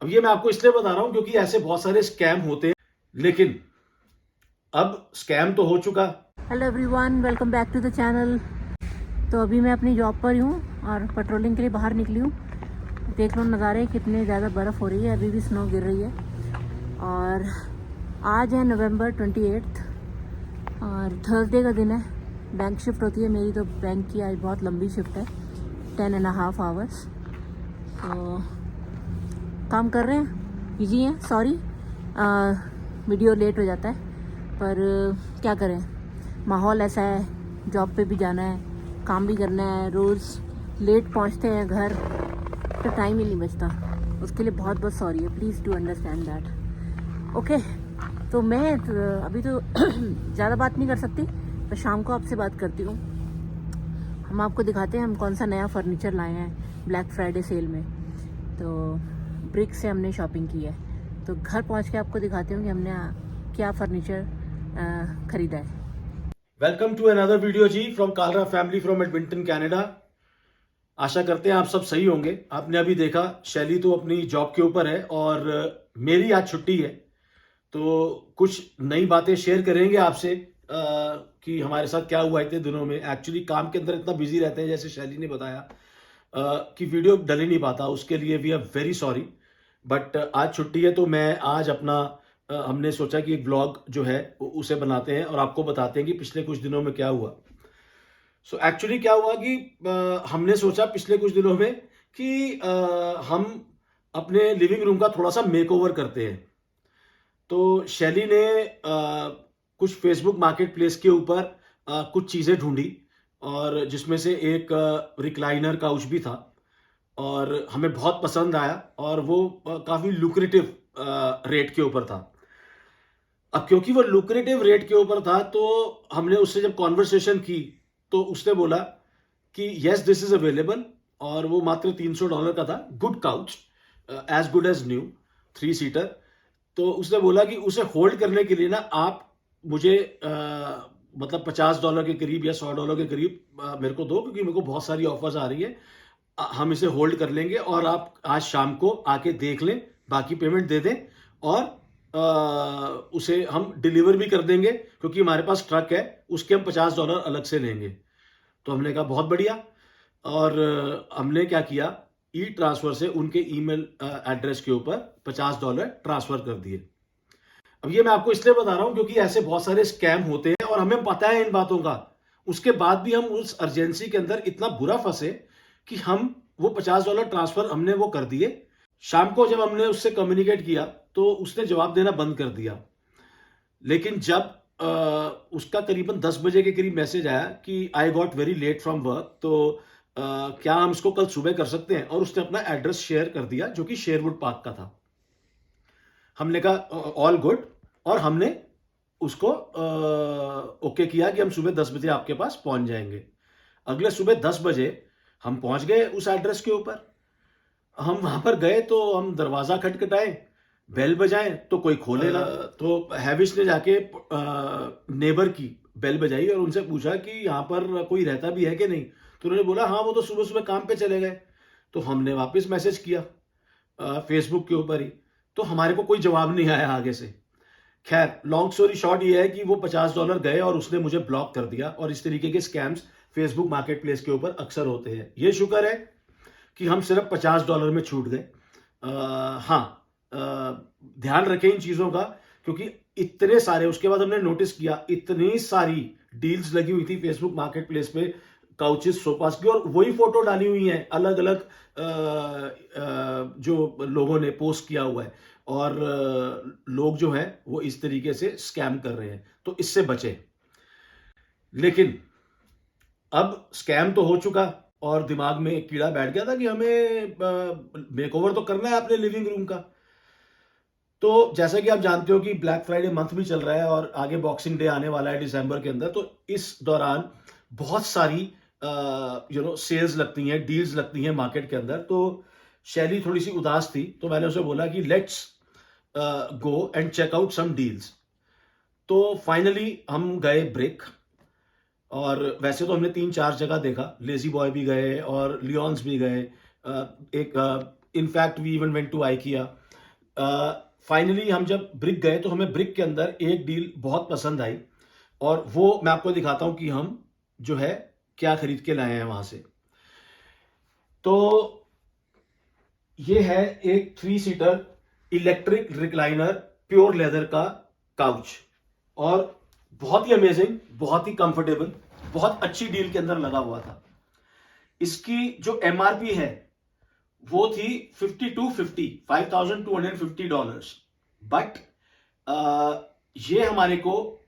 अब ये मैं आपको इसलिए बता रहा हूं क्योंकि ऐसे बहुत सारे स्कैम होते हैं, लेकिन अब स्कैम तो हो चुका। Hello everyone, welcome back to the channel. तो अभी मैं अपनी जॉब पर ही हूँ और पेट्रोलिंग के लिए बाहर निकली हूँ। देख लो नज़ारे, कितने ज़्यादा बर्फ़ हो रही है, अभी भी स्नो गिर रही है। और आज है नवंबर 28 और थर्सडे का दिन है। बैंक शिफ्ट होती है मेरी, तो बैंक की आज बहुत लंबी शिफ्ट है, 10.5 आवर्स। तो काम कर रहे हैं, बिजी हैं, सॉरी वीडियो लेट हो जाता है, पर क्या करें, माहौल ऐसा है। जॉब पे भी जाना है, काम भी करना है, रोज़ लेट पहुंचते हैं घर, तो टाइम ही नहीं बचता। उसके लिए बहुत बहुत सॉरी है, please do understand that. Okay, तो मैं अभी तो ज़्यादा बात नहीं कर सकती, मैं शाम को आपसे बात करती हूँ। हम आपको दिखाते हैं हम कौन सा नया फर्नीचर लाए हैं ब्लैक फ्राइडे सेल में। तो ब्रिक से हमने शॉपिंग की है, तो घर पहुँच के आपको दिखाती हूँ कि हमने क्या फर्नीचर खरीदा है। वेलकम टू अनदर वीडियो जी from Kalra family from Edmonton Canada. आशा करते हैं आप सब सही होंगे। आपने अभी देखा शैली तो अपनी जॉब के ऊपर है और मेरी आज छुट्टी है, तो कुछ नई बातें शेयर करेंगे आपसे कि हमारे साथ क्या हुआ इतने दिनों में। एक्चुअली काम के अंदर इतना बिजी रहते हैं, जैसे शैली ने बताया कि वीडियो डल ही नहीं पाता, उसके लिए we are very sorry. But आज छुट्टी है तो मैं आज अपना हमने सोचा कि एक ब्लॉग जो है उसे बनाते हैं और आपको बताते हैं कि पिछले कुछ दिनों में क्या हुआ। सो एक्चुअली क्या हुआ कि हमने सोचा पिछले कुछ दिनों में कि हम अपने लिविंग रूम का थोड़ा सा मेकओवर करते हैं। तो शैली ने कुछ फेसबुक मार्केट प्लेस के ऊपर कुछ चीज़ें ढूंढी और जिसमें से एक रिक्लाइनर काउच भी था और हमें बहुत पसंद आया और वो काफ़ी लुक्रेटिव रेट के ऊपर था। अब क्योंकि वो लुक्रेटिव रेट के ऊपर था तो हमने उससे जब कॉन्वर्सेशन की तो उसने बोला कि यस दिस इज अवेलेबल, और वो मात्र $300 का था। Good couch, as good as new, 3 seater. तो उसने बोला कि उसे होल्ड करने के लिए ना आप मुझे मतलब $50 के करीब या $100 के करीब मेरे को दो, क्योंकि मेरे को बहुत सारी ऑफर्स आ रही है। हम इसे होल्ड कर लेंगे और आप आज शाम को आके देख लें, बाकी पेमेंट दे दें और उसे हम डिलीवर भी कर देंगे, क्योंकि हमारे पास ट्रक है, उसके हम $50 अलग से लेंगे। तो हमने कहा बहुत बढ़िया। और हमने क्या किया, ई ट्रांसफर से उनके ईमेल एड्रेस के ऊपर $50 ट्रांसफर कर दिए। अब ये मैं आपको इसलिए बता रहा हूं क्योंकि ऐसे बहुत सारे स्कैम होते हैं और हमें पता है इन बातों का। उसके बाद भी हम उस अर्जेंसी के अंदर इतना बुरा फंसे कि हम वो $50 ट्रांसफर हमने वो कर दिए। शाम को जब हमने उससे कम्युनिकेट किया तो उसने जवाब देना बंद कर दिया। लेकिन जब उसका करीबन 10 बजे के करीब मैसेज आया कि I got very late from work, तो क्या हम इसको कल सुबह कर सकते हैं, और उसने अपना एड्रेस शेयर कर दिया जो कि शेरवुड पार्क का था। हमने कहा ऑल गुड, और हमने उसको ओके किया कि हम सुबह 10 बजे आपके पास पहुंच जाएंगे। अगले सुबह 10 बजे हम पहुंच गए उस एड्रेस के ऊपर। हम वहां पर गए तो हम दरवाजा खटखटाए, बेल बजाए तो कोई खोले ना। तो हैविश ने जाके नेबर की बेल बजाई और उनसे पूछा कि यहाँ पर कोई रहता भी है कि नहीं। तो उन्होंने बोला हाँ, वो तो सुबह सुबह काम पे चले गए। तो हमने वापस मैसेज किया फेसबुक के ऊपर ही, तो हमारे को कोई जवाब नहीं आया आगे से। खैर, लॉन्ग स्टोरी शॉर्ट ये है कि वो $50 गए और उसने मुझे ब्लॉक कर दिया। और इस तरीके के स्कैम्स फेसबुक मार्केट प्लेस के ऊपर अक्सर होते हैं। ये शुक्र है कि हम सिर्फ $50 में छूट गए। हाँ, ध्यान रखें इन चीजों का, क्योंकि इतने सारे उसके बाद हमने नोटिस किया इतनी सारी डील्स लगी हुई थी फेसबुक मार्केट प्लेस पे काउचेस सोफास की, और वही फोटो डाली हुई है अलग अलग जो लोगों ने पोस्ट किया हुआ है। और लोग जो है वो इस तरीके से स्कैम कर रहे हैं, तो इससे बचे। लेकिन अब स्कैम तो हो चुका और दिमाग में एक कीड़ा बैठ गया था कि हमें मेकओवर तो करना है अपने लिविंग रूम का। तो जैसा कि आप जानते हो कि ब्लैक फ्राइडे मंथ भी चल रहा है और आगे बॉक्सिंग डे आने वाला है दिसंबर के अंदर। तो इस दौरान बहुत सारी सेल्स लगती हैं, डील्स लगती हैं मार्केट के अंदर। तो शैली थोड़ी सी उदास थी, तो मैंने उसे बोला कि let's go and check out some deals. तो फाइनली हम गए ब्रिक, और वैसे तो हमने 3-4 जगह देखा, लेजी बॉय भी गए और लियोन्स भी गए। एक in fact we even went to IKEA. Finally हम जब ब्रिक गए तो हमें ब्रिक के अंदर एक डील बहुत पसंद आई, और वो मैं आपको दिखाता हूं कि हम जो है क्या खरीद के लाए हैं वहां से। तो ये है एक 3 seater electric recliner pure leather का काउच, और बहुत ही अमेजिंग, बहुत ही कंफर्टेबल, बहुत अच्छी डील के अंदर लगा हुआ था। इसकी जो एमआरपी है वो थी $5,250, बट ये हमारे को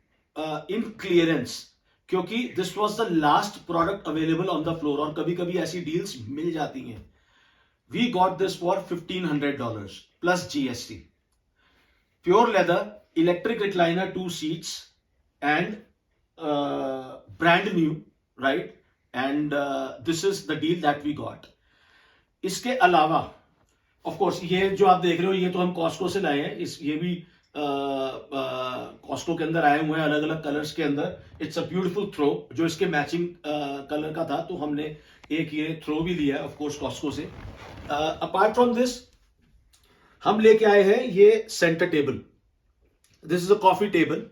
इन क्लियरेंस, क्योंकि this was the last product available on the floor, और कभी कभी ऐसी डील्स मिल जाती हैं। We got this for $1,500 plus GST. Pure leather electric recliner 2 seats and brand new, right? And this is the deal that we got. इसके अलावा of course ये जो आप देख रहे हो ये तो हम कॉस्को से लाए हैं। ये भी कॉस्को के अंदर आए हुए हैं अलग अलग कलर्स के अंदर। इट्स अ ब्यूटीफुल थ्रो, जो इसके मैचिंग कलर का था, तो हमने एक ये थ्रो भी लिया ऑफ कोर्स कॉस्को से। अपार्ट फ्रॉम दिस हम लेके आए हैं ये centre table. This is a coffee table,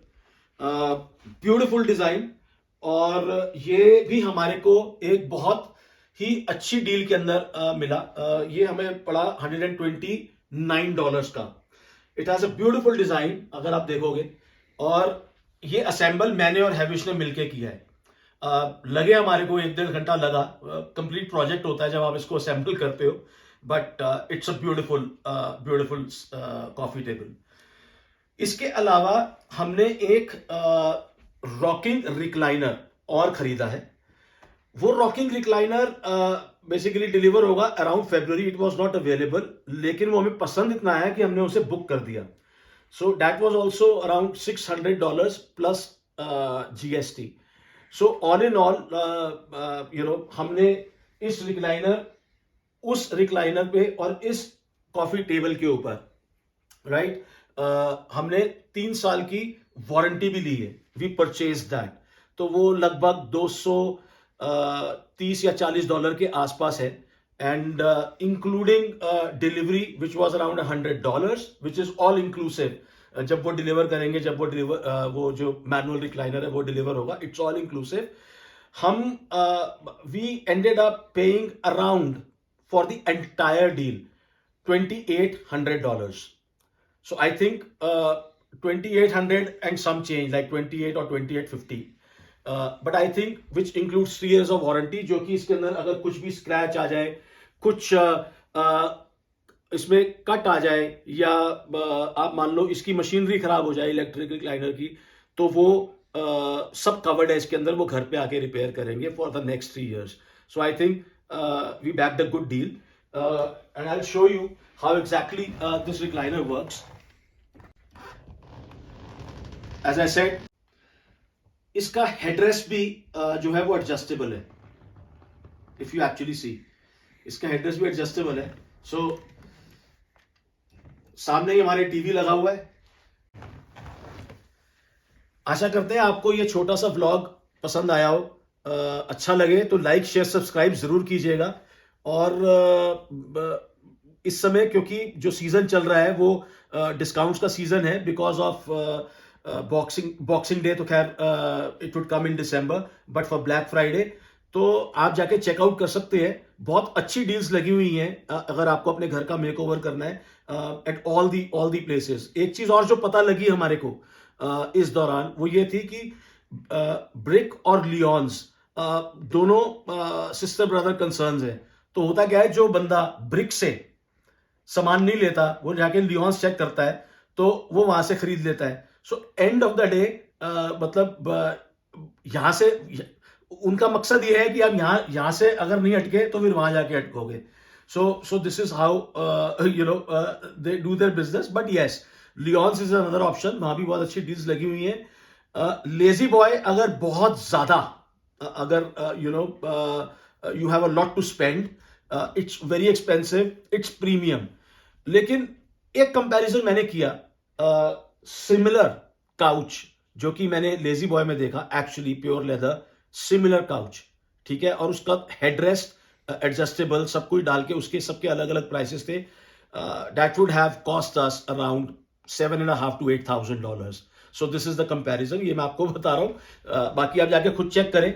beautiful design, और ये भी हमारे को एक बहुत ही अच्छी डील के अंदर मिला। ये हमें पड़ा $129 का। It has a beautiful design अगर आप देखोगे, और ये असेंबल मैंने और हैविश ने मिलके किया है। लगे हमारे को 1-1.5 घंटा लगा। कंप्लीट प्रोजेक्ट होता है जब आप इसको असेंबल करते हो, but it's a beautiful beautiful coffee table. इसके अलावा हमने एक रॉकिंग रिक्लाइनर और खरीदा है। वो रॉकिंग रिक्लाइनर बेसिकली डिलीवर होगा around February। It was not available, लेकिन वो हमें पसंद इतना है कि हमने उसे बुक कर दिया। So that was also around $600 plus GST. So all in all हमने इस रिक्लाइनर, उस रिक्लाइनर पे और इस कॉफी टेबल के ऊपर, राइट, हमने 3 साल की वारंटी भी ली है। वी परचेज दैट, तो वो लगभग $230 या $40 के आसपास है, and including delivery which was around $100, which is all inclusive. जब वो डिलीवर करेंगे, जब वो जो मैनुअल रिक्लाइनर है वो डिलीवर होगा, इट्स ऑल इंक्लूसिव। हम we ended up paying around for the entire deal $2,800. So I think 2,800 and some change, like 28 or 2,850. But I think which includes 3 years of warranty, जो कि इसके अंदर अगर कुछ भी स्क्रैच आ जाए, कुछ इसमें कट आ जाए, या आप मान लो इसकी मशीनरी खराब हो जाए इलेक्ट्रिक रिक्लाइनर की, तो वो सब कवर्ड है इसके अंदर। वो घर पे आके रिपेयर करेंगे for the next 3 years. So I think we backed a good deal, and I'll show you how exactly this recliner works. As I said, इसका हेडरेस्ट भी जो है वो एडजस्टेबल है। इफ यू एक्चुअली सी, इसका headrest भी adjustable है। सो सामने ही हमारे टीवी लगा हुआ है। आशा करते हैं आपको ये छोटा सा व्लॉग पसंद आया हो। अच्छा लगे तो लाइक शेयर सब्सक्राइब जरूर कीजिएगा। और इस समय क्योंकि जो सीजन चल रहा है वो डिस्काउंट्स का सीजन है, बिकॉज ऑफ बॉक्सिंग डे, तो खैर it would come in December, but for black Friday तो आप जाके चेकआउट कर सकते हैं। बहुत अच्छी डील्स लगी हुई हैं अगर आपको अपने घर का मेकओवर करना है एट ऑल दी प्लेसेस। एक चीज और जो पता लगी हमारे को इस दौरान, वो ये थी कि ब्रिक और लियोन्स दोनों सिस्टर ब्रदर कंसर्न्स हैं। तो होता क्या है, जो बंदा ब्रिक से सामान नहीं लेता वो जाके लियोन्स चेक करता है, तो वो वहां से खरीद लेता है। So end of the day मतलब यहां से उनका मकसद ये है कि आप यहां से अगर नहीं अटके तो फिर वहां जाके अटकोगे। So this is how they do their business. But yes, Leon's is another option, वहां भी बहुत अच्छी डील्स लगी हुई हैं। लेजी बॉय अगर बहुत ज्यादा अगर you have a lot to spend, it's very expensive, it's premium। लेकिन एक कंपैरिजन मैंने किया सिमिलर काउच जो कि मैंने लेजी बॉय में देखा, actually pure leather similar couch, ठीक है, और उसका हेडरेस्ट एडजस्टेबल सब कुछ डाल के उसके सबके अलग अलग प्राइसेस थे। that would have cost us around $7,500 to $8,000. So this is the comparison. ये मैं आपको बता रहा हूँ. बाकी आप जाके खुद चेक करें.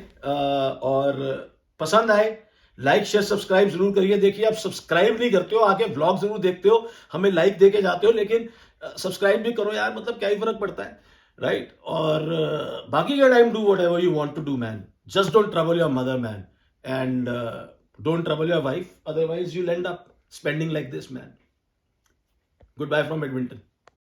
और पसंद आए लाइक शेयर सब्सक्राइब जरूर करिए. देखिए आप सब्सक्राइब नहीं करते हो, आगे व्लॉग जरूर देखते हो, हमें लाइक देके जाते हो, लेकिन सब्सक्राइब भी करो यार. मतलब क्या ही फर्क पड़ता है, राइट? और बाकी का time do whatever you want to do man. Just don't trouble your mother man, and don't trouble your wife, otherwise you'll end up spending like this, man. Goodbye from Edmonton.